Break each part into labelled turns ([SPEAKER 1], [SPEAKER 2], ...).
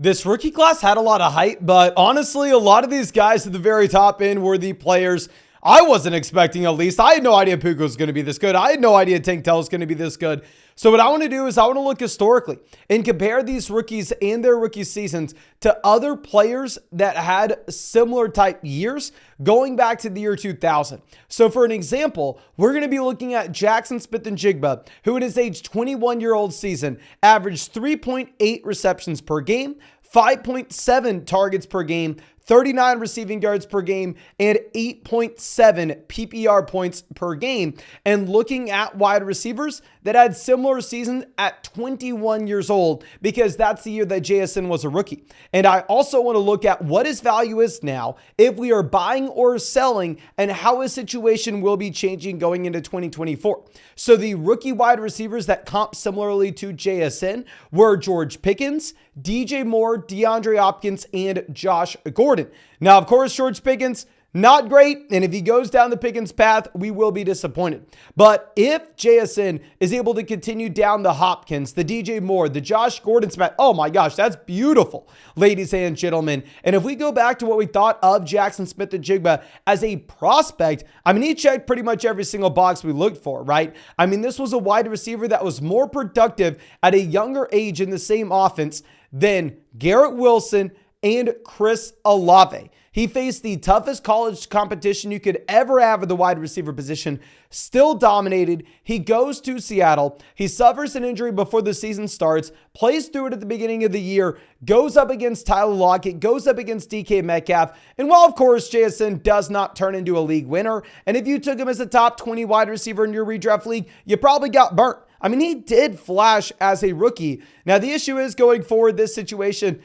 [SPEAKER 1] This rookie class had a lot of hype, but honestly, a lot of these guys at the very top end were the players I wasn't expecting, at least. I had no idea Puka was going to be this good. I had no idea Tank Tell was going to be this good. So what I want to do is I want to look historically and compare these rookies and their rookie seasons to other players that had similar type years going back to the year 2000. So for an example, we're going to be looking at Jackson Smith-Njigba, who in his age 21-year-old season averaged 3.8 receptions per game, 5.7 targets per game, 39 receiving yards per game, and 8.7 PPR points per game. And looking at wide receivers that had similar seasons at 21 years old, because that's the year that JSN was a rookie. And I also want to look at what his value is now, if we are buying or selling, and how his situation will be changing going into 2024. So the rookie wide receivers that comp similarly to JSN were George Pickens, DJ Moore, DeAndre Hopkins, and Josh Gordon. Now, of course, George Pickens, not great, and if he goes down the Pickens path, we will be disappointed. But if JSN is able to continue down the Hopkins, the DJ Moore, the Josh Gordon's path, oh my gosh, that's beautiful, ladies and gentlemen. And if we go back to what we thought of Jackson Smith-Njigba as a prospect, I mean, he checked pretty much every single box we looked for, right? I mean, this was a wide receiver that was more productive at a younger age in the same offense than Garrett Wilson and Chris Olave. He faced the toughest college competition you could ever have at the wide receiver position, still dominated. He goes to Seattle. He suffers an injury before the season starts, plays through it at the beginning of the year, goes up against Tyler Lockett, goes up against DK Metcalf. And while, of course, JSN does not turn into a league winner, and if you took him as a top 20 wide receiver in your redraft league, you probably got burnt. I mean, he did flash as a rookie. Now, the issue is going forward, this situation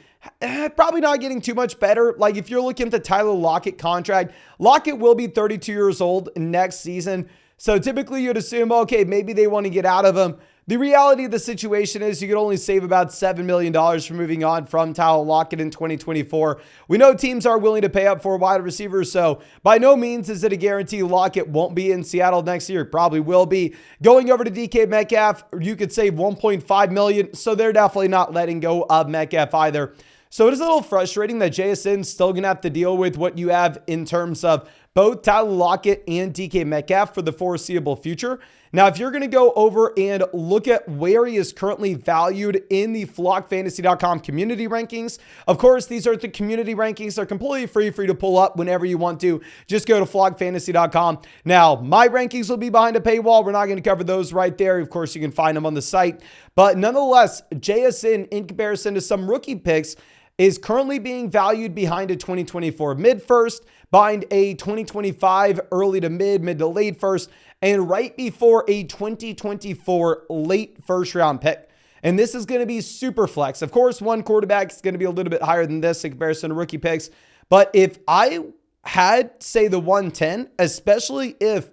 [SPEAKER 1] probably not getting too much better. Like if you're looking at the Tyler Lockett contract, Lockett will be 32 years old next season. So typically you'd assume, okay, maybe they want to get out of him. The reality of the situation is you could only save about $7 million from moving on from Tyler Lockett in 2024. We know teams are willing to pay up for wide receivers, so by no means is it a guarantee Lockett won't be in Seattle next year. Probably will be. Going over to DK Metcalf, you could save $1.5 million, so they're definitely not letting go of Metcalf either. So it is a little frustrating that JSN's still going to have to deal with what you have in terms of both Tyler Lockett and DK Metcalf for the foreseeable future. Now, if you're going to go over and look at where he is currently valued in the flockfantasy.com community rankings, of course, these are the community rankings. They're completely free for you to pull up whenever you want to. Just go to flockfantasy.com. Now, my rankings will be behind a paywall. We're not going to cover those right there. Of course, you can find them on the site. But nonetheless, JSN, in comparison to some rookie picks, is currently being valued behind a 2024 mid-first, behind a 2025 early to mid to late first, and right before a 2024 late first round pick. And this is going to be super flex. Of course, one quarterback is going to be a little bit higher than this in comparison to rookie picks. But if I had, say, the 110, especially if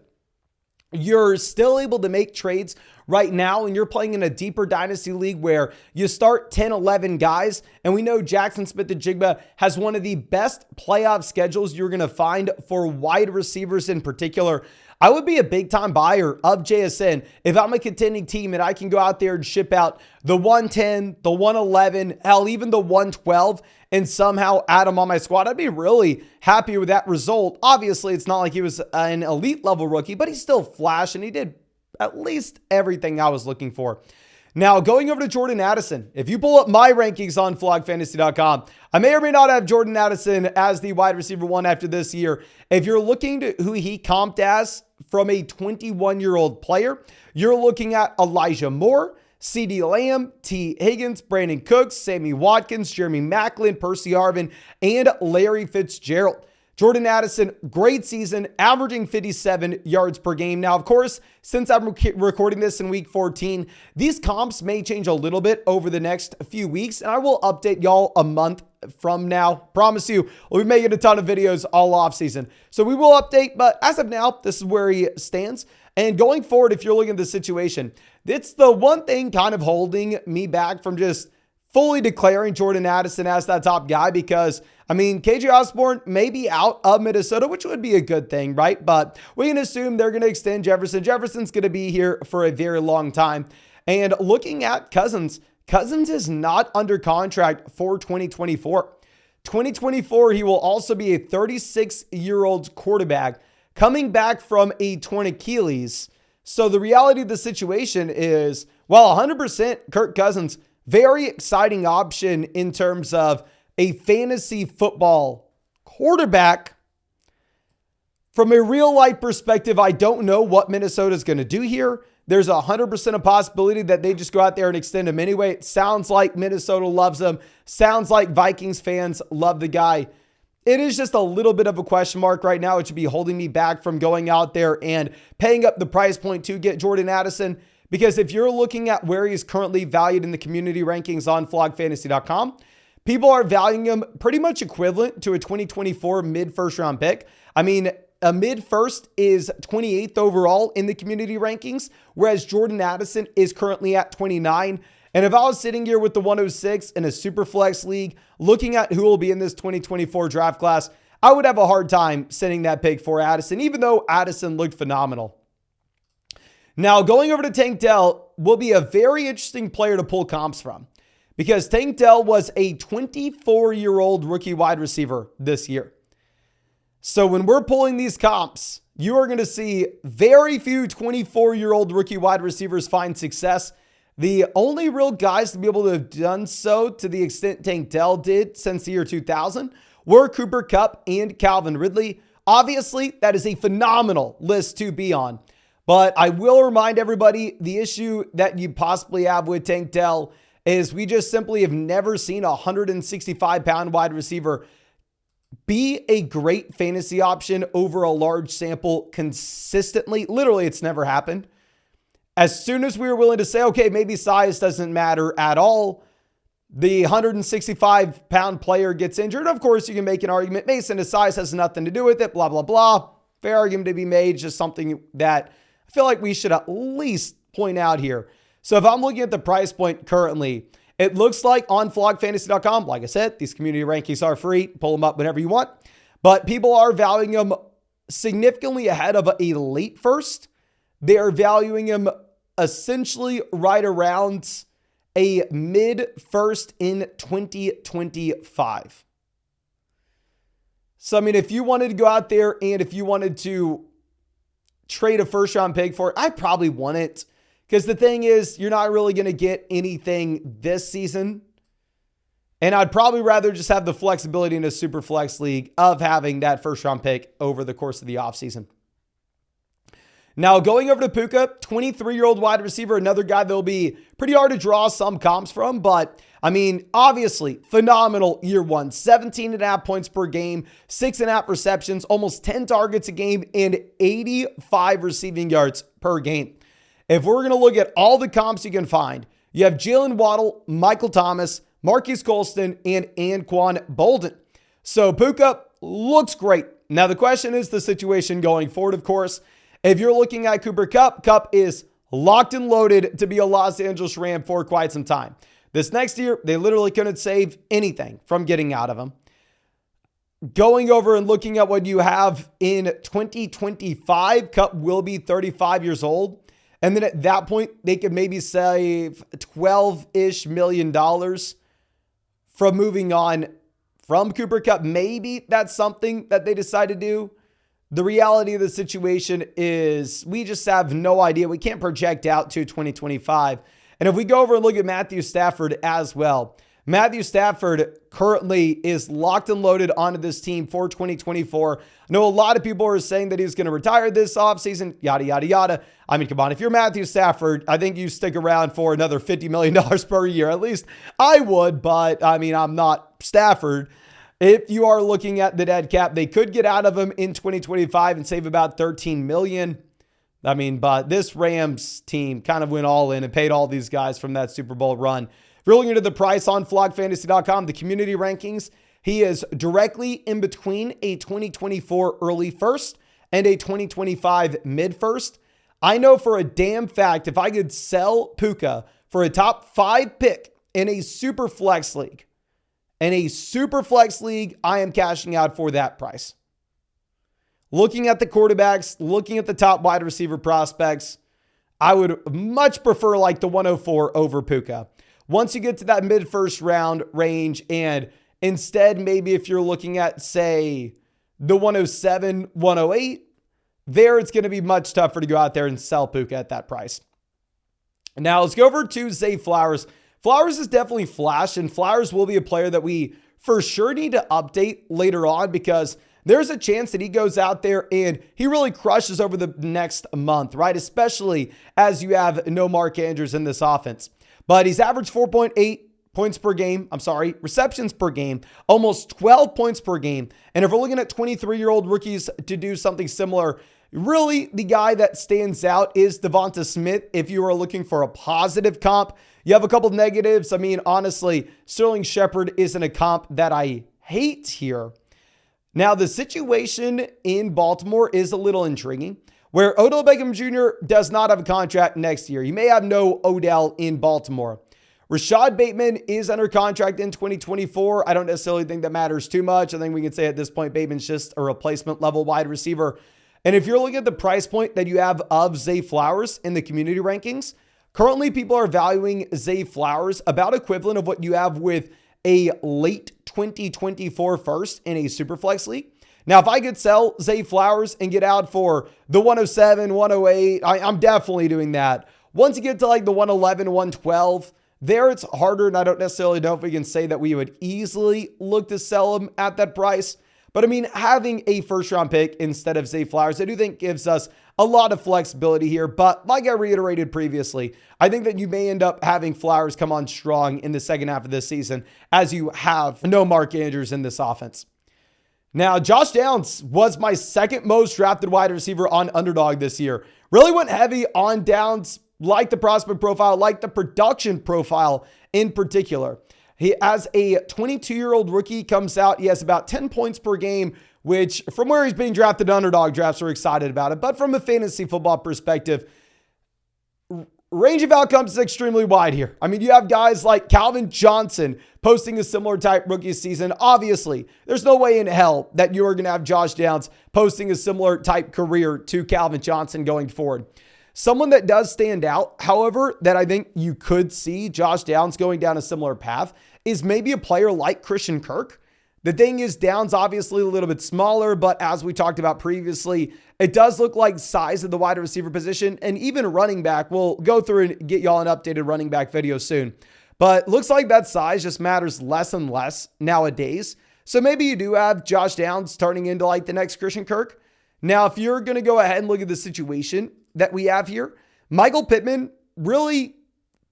[SPEAKER 1] you're still able to make trades right now and you're playing in a deeper dynasty league where you start 10, 11 guys, and we know Jackson Smith-Njigba has one of the best playoff schedules you're going to find for wide receivers in particular, I would be a big time buyer of JSN if I'm a contending team and I can go out there and ship out the 110, the 111, hell, even the 112 and somehow add him on my squad. I'd be really happy with that result. Obviously, it's not like he was an elite level rookie, but he still flashed and he did at least everything I was looking for. Now, going over to Jordan Addison, if you pull up my rankings on flockfantasy.com, I may or may not have Jordan Addison as the wide receiver one after this year. If you're looking to who he comped as from a 21-year-old player, you're looking at Elijah Moore, CeeDee Lamb, T. Higgins, Brandon Cooks, Sammy Watkins, Jeremy Maclin, Percy Harvin, and Larry Fitzgerald. Jordan Addison, great season, averaging 57 yards per game. Now, of course, since I'm recording this in week 14, these comps may change a little bit over the next few weeks, and I will update y'all a month from now. Promise you, we'll be making a ton of videos all off season. So we will update, but as of now, this is where he stands. And going forward, if you're looking at the situation, it's the one thing kind of holding me back from just fully declaring Jordan Addison as that top guy, because I mean, KJ Osborne may be out of Minnesota, which would be a good thing, right? But we can assume they're going to extend Jefferson. Jefferson's going to be here for a very long time. And looking at Cousins, Cousins is not under contract for 2024. 2024, he will also be a 36-year-old quarterback coming back from a torn Achilles. So the reality of the situation is, while 100% Kirk Cousins, very exciting option in terms of a fantasy football quarterback, from a real life perspective, I don't know what Minnesota is going to do here. There's 100% a possibility that they just go out there and extend him anyway. It sounds like Minnesota loves him. Sounds like Vikings fans love the guy. It is just a little bit of a question mark right now. It should be holding me back from going out there and paying up the price point to get Jordan Addison. Because if you're looking at where he's currently valued in the community rankings on flogfantasy.com, people are valuing him pretty much equivalent to a 2024 mid-first round pick. I mean, a mid-first is 28th overall in the community rankings, whereas Jordan Addison is currently at 29. And if I was sitting here with the 106 in a super flex league, looking at who will be in this 2024 draft class, I would have a hard time sending that pick for Addison, even though Addison looked phenomenal. Now, going over to Tank Dell will be a very interesting player to pull comps from, because Tank Dell was a 24-year-old rookie wide receiver this year. So when we're pulling these comps, you are going to see very few 24-year-old rookie wide receivers find success. The only real guys to be able to have done so to the extent Tank Dell did since the year 2000 were Cooper Kupp and Calvin Ridley. Obviously, that is a phenomenal list to be on. But I will remind everybody, the issue that you possibly have with Tank Dell is we just simply have never seen a 165-pound wide receiver be a great fantasy option over a large sample consistently. Literally, it's never happened. As soon as we were willing to say, okay, maybe size doesn't matter at all, the 165-pound player gets injured. Of course, you can make an argument, Mason, his size has nothing to do with it, blah, blah, blah. Fair argument to be made, just something that I feel like we should at least point out here. So if I'm looking at the price point currently, it looks like on flogfantasy.com, like I said, these community rankings are free. Pull them up whenever you want. But people are valuing them significantly ahead of a late first. They are valuing him essentially right around a mid-first in 2025. So, I mean, if you wanted to go out there and if you wanted to trade a first-round pick for it, I probably want it. Because the thing is, you're not really going to get anything this season. And I'd probably rather just have the flexibility in a super flex league of having that first-round pick over the course of the offseason. Now, going over to Puka, 23-year-old wide receiver, another guy that will be pretty hard to draw some comps from. But, I mean, obviously, phenomenal year one. 17.5 points per game, 6.5 receptions, almost 10 targets a game, and 85 receiving yards per game. If we're going to look at all the comps you can find, you have Jalen Waddle, Michael Thomas, Marquise Colston, and Anquan Bolden. So Puka looks great. Now the question is the situation going forward, of course. If you're looking at Cooper Kupp, Kupp is locked and loaded to be a Los Angeles Ram for quite some time. This next year, they literally couldn't save anything from getting out of him. Going over and looking at what you have in 2025, Kupp will be 35 years old. And then at that point, they could maybe save $12-ish million from moving on from Cooper Kupp. Maybe that's something that they decide to do. The reality of the situation is we just have no idea. We can't project out to 2025. And if we go over and look at Matthew Stafford as well, Matthew Stafford currently is locked and loaded onto this team for 2024. I know a lot of people are saying that he's going to retire this offseason, yada, yada, yada. I mean, come on, if you're Matthew Stafford, I think you stick around for another $50 million per year. At least I would, but I mean, I'm not Stafford. If you are looking at the dead cap, they could get out of him in 2025 and save about $13 million. I mean, but this Rams team kind of went all in and paid all these guys from that Super Bowl run. If you're looking at the price on flogfantasy.com, the community rankings, he is directly in between a 2024 early first and a 2025 mid first. I know for a damn fact, if I could sell Puka for a top 5 pick in a super flex league, I am cashing out for that price. Looking at the quarterbacks, looking at the top wide receiver prospects, I would much prefer like the 104 over Puka. Once you get to that mid first round range, and instead, maybe if you're looking at, say, the 107, 108, there it's going to be much tougher to go out there and sell Puka at that price. Now let's go over to Zay Flowers. Flowers is definitely flashed, and Flowers will be a player that we for sure need to update later on, because there's a chance that he goes out there and he really crushes over the next month, right? Especially as you have no Mark Andrews in this offense. But he's averaged 4.8 points per game. Receptions per game, almost 12 points per game. And if we're looking at 23-year-old rookies to do something similar, really the guy that stands out is Devonta Smith. If you are looking for a positive comp, you have a couple of negatives. I mean, honestly, Sterling Shepard isn't a comp that I hate here. Now, the situation in Baltimore is a little intriguing, where Odell Beckham Jr. does not have a contract next year. You may have no Odell in Baltimore. Rashod Bateman is under contract in 2024. I don't necessarily think that matters too much. I think we can say at this point, Bateman's just a replacement level wide receiver. And if you're looking at the price point that you have of Zay Flowers in the community rankings, currently people are valuing Zay Flowers about equivalent of what you have with a late 2024 first in a Superflex league. Now, if I could sell Zay Flowers and get out for the 107, 108, I'm definitely doing that. Once you get to like the 111, 112, there it's harder, and I don't necessarily know if we can say that we would easily look to sell him at that price. But I mean, having a first round pick instead of Zay Flowers, I do think gives us a lot of flexibility here. But like I reiterated previously, I think that you may end up having Flowers come on strong in the second half of this season, as you have no Mark Andrews in this offense. Now, Josh Downs was my second most drafted wide receiver on Underdog this year. Really went heavy on Downs, like the prospect profile, like the production profile in particular. He, as a 22-year-old rookie, comes out, he has about 10 points per game, which from where he's being drafted in Underdog drafts, we're excited about it. But from a fantasy football perspective, range of outcomes is extremely wide here. I mean, you have guys like Quinton Johnson posting a similar type rookie season. Obviously, there's no way in hell that you are going to have Josh Downs posting a similar type career to Quinton Johnson going forward. Someone that does stand out, however, that I think you could see Josh Downs going down a similar path is maybe a player like Christian Kirk. The thing is, Downs obviously a little bit smaller, but as we talked about previously, it does look like size of the wide receiver position and even running back. We'll go through and get y'all an updated running back video soon. But looks like that size just matters less and less nowadays. So maybe you do have Josh Downs turning into like the next Christian Kirk. Now, if you're going to go ahead and look at the situation that we have here, Michael Pittman really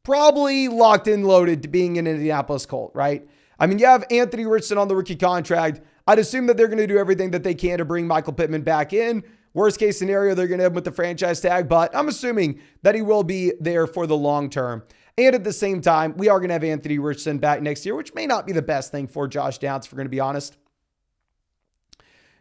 [SPEAKER 1] probably locked in loaded to being an Indianapolis Colt, right? I mean, you have Anthony Richardson on the rookie contract. I'd assume that they're going to do everything that they can to bring Michael Pittman back in. Worst case scenario, they're going to have him with the franchise tag, but I'm assuming that he will be there for the long term. And at the same time, we are going to have Anthony Richardson back next year, which may not be the best thing for Josh Downs, if we're going to be honest.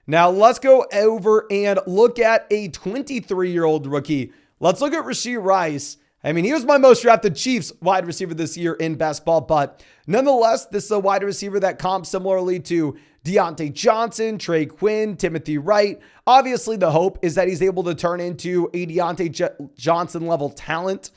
[SPEAKER 1] Now, let's go over and look at a 23-year-old rookie. Let's look at Rashod Rice. I mean, he was my most drafted Chiefs wide receiver this year in best ball, but nonetheless, this is a wide receiver that comps similarly to Deontay Johnson, Trey Quinn, Timothy Wright. Obviously, the hope is that he's able to turn into a Deontay Johnson level talent,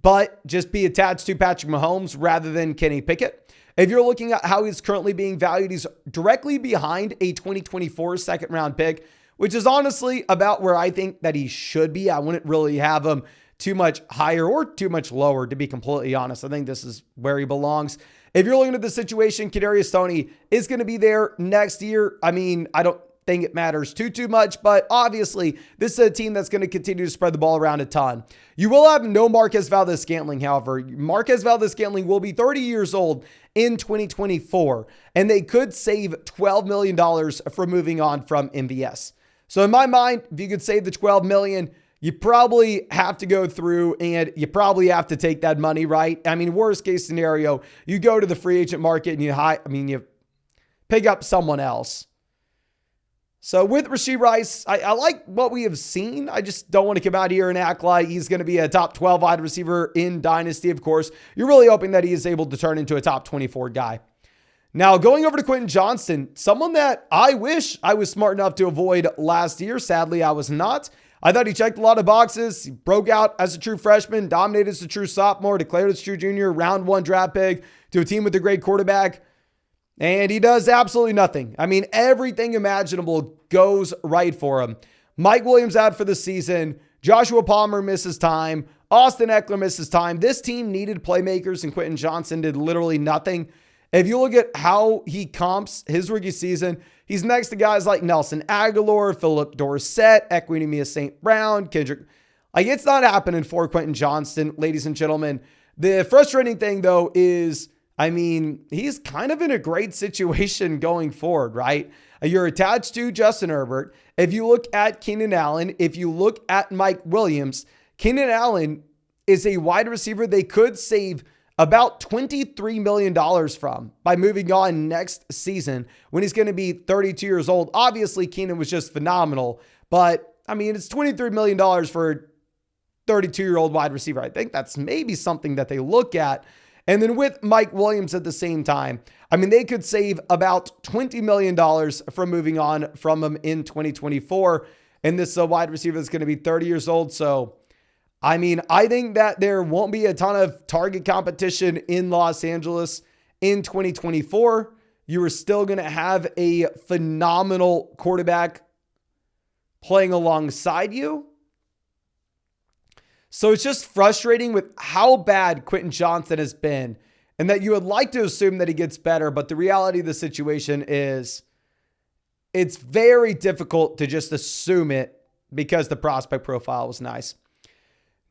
[SPEAKER 1] but just be attached to Patrick Mahomes rather than Kenny Pickett. If you're looking at how he's currently being valued, he's directly behind a 2024 second round pick, which is honestly about where I think that he should be. I wouldn't really have him too much higher or too much lower, to be completely honest. I think this is where he belongs. If you're looking at the situation, Kadarius Toney is going to be there next year. I mean, I don't think it matters too much, but obviously this is a team that's going to continue to spread the ball around a ton. You will have no Marquez Valdes-Scantling, however. Marquez Valdes-Scantling will be 30 years old in 2024, and they could save $12 million from moving on from MVS. So in my mind, if you could save the $12 million, you probably have to go through and you probably have to take that money, right? I mean, worst case scenario, you go to the free agent market and you pick up someone else. So with Rashod Rice, I like what we have seen. I just don't want to come out here and act like he's going to be a top 12 wide receiver in Dynasty, of course. You're really hoping that he is able to turn into a top 24 guy. Now, going over to Quinton Johnson, someone that I wish I was smart enough to avoid last year. Sadly, I was not. I thought he checked a lot of boxes. He broke out as a true freshman, dominated as a true sophomore, declared as a true junior, round 1 draft pick to a team with a great quarterback. And he does absolutely nothing. I mean, everything imaginable goes right for him. Mike Williams out for the season. Joshua Palmer misses time. Austin Eckler misses time. This team needed playmakers, and Quinton Johnson did literally nothing. If you look at how he comps his rookie season, he's next to guys like Nelson Aguilar, Philip Dorsett, Equinemius St. Brown, Kendrick. Like, it's not happening for Quinton Johnson, ladies and gentlemen. The frustrating thing, though, is, I mean, he's kind of in a great situation going forward, right? You're attached to Justin Herbert. If you look at Keenan Allen, if you look at Mike Williams, Keenan Allen is a wide receiver they could save about $23 million from by moving on next season when he's going to be 32 years old. Obviously, Keenan was just phenomenal, but I mean, it's $23 million for a 32-year-old wide receiver. I think that's maybe something that they look at. And then with Mike Williams at the same time, I mean, they could save about $20 million from moving on from him in 2024. And this wide receiver is going to be 30 years old. So, I mean, I think that there won't be a ton of target competition in Los Angeles in 2024. You are still going to have a phenomenal quarterback playing alongside you. So it's just frustrating with how bad Quinton Johnson has been, and that you would like to assume that he gets better. But the reality of the situation is it's very difficult to just assume it because the prospect profile was nice.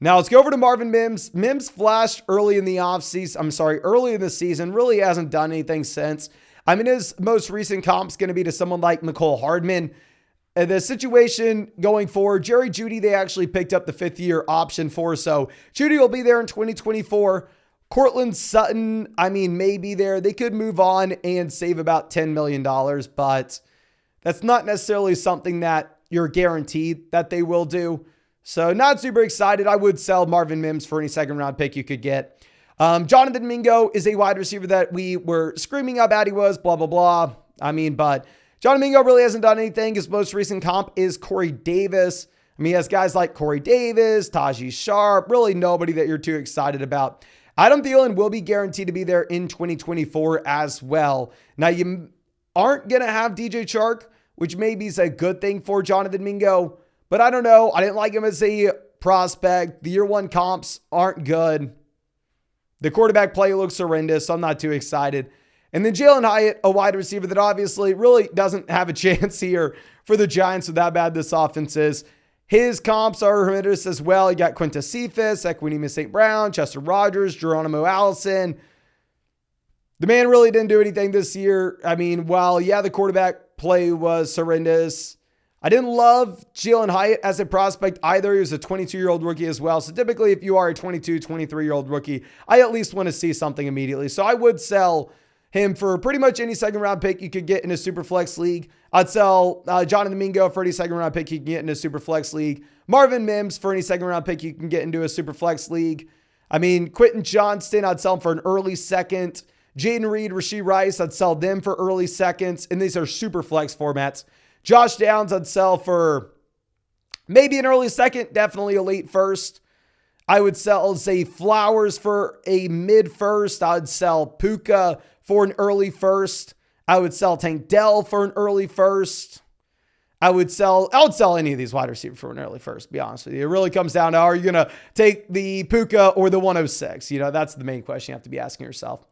[SPEAKER 1] Now let's go over to Marvin MMs. MMs flashed early in the offseason. Early in the season, really hasn't done anything since. I mean, his most recent comp is going to be to someone like McCole Hardman. The situation going forward, Jerry Jeudy, they actually picked up the 5th-year option for. So Jeudy will be there in 2024. Cortland Sutton, I mean, may be there. They could move on and save about $10 million, but that's not necessarily something that you're guaranteed that they will do. So not super excited. I would sell Marvin MMs for any second-round pick you could get. Jonathan Mingo is a wide receiver that we were screaming how bad he was, blah, blah, blah. I mean, but Jonathan Mingo really hasn't done anything. His most recent comp is Corey Davis. I mean, he has guys like Corey Davis, Taji Sharp, really nobody that you're too excited about. Adam Thielen will be guaranteed to be there in 2024 as well. Now, you aren't going to have DJ Chark, which maybe is a good thing for Jonathan Mingo, but I don't know. I didn't like him as a prospect. The year 1 comps aren't good. The quarterback play looks horrendous, so I'm not too excited. And then Jaylen Hayes, a wide receiver that obviously really doesn't have a chance here for the Giants with how bad this offense is. His comps are horrendous as well. You got Quintus Cephas, Equinemius St. Brown, Chester Rogers, Geronimo Allison. The man really didn't do anything this year. I mean, while, yeah, the quarterback play was horrendous, I didn't love Jaylen Hayes as a prospect either. He was a 22-year-old rookie as well. So typically, if you are a 22, 23-year-old rookie, I at least want to see something immediately. So I would sell him for pretty much any second-round pick you could get in a Superflex league. I'd sell Jonathan Mingo for any second-round pick you can get in a Superflex league. Marvin Mims for any second-round pick you can get into a Superflex league. I mean, Quinton Johnson, I'd sell him for an early second. Jaden Reed, Rashod Rice, I'd sell them for early seconds. And these are Superflex formats. Josh Downs, I'd sell for maybe an early second, definitely a late first. I would sell, say, Flowers for a mid-first. I'd sell Puka for an early first. I would sell Tank Dell for an early first. I would sell any of these wide receivers for an early first, to be honest with you. It really comes down to, are you going to take the Puka or the 106? You know, that's the main question you have to be asking yourself.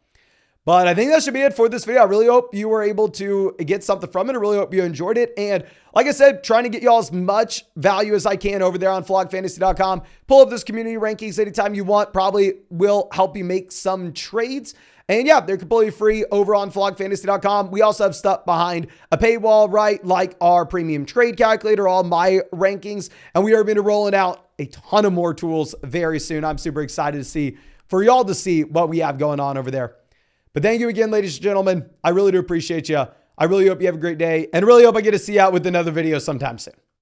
[SPEAKER 1] But I think that should be it for this video. I really hope you were able to get something from it. I really hope you enjoyed it. And like I said, trying to get y'all as much value as I can over there on flogfantasy.com. Pull up those community rankings anytime you want. Probably will help you make some trades. And yeah, they're completely free over on flogfantasy.com. We also have stuff behind a paywall, right? Like our premium trade calculator, all my rankings. And we are going to be rolling out a ton of more tools very soon. I'm super excited for y'all to see what we have going on over there. But thank you again, ladies and gentlemen. I really do appreciate you. I really hope you have a great day, and really hope I get to see you out with another video sometime soon.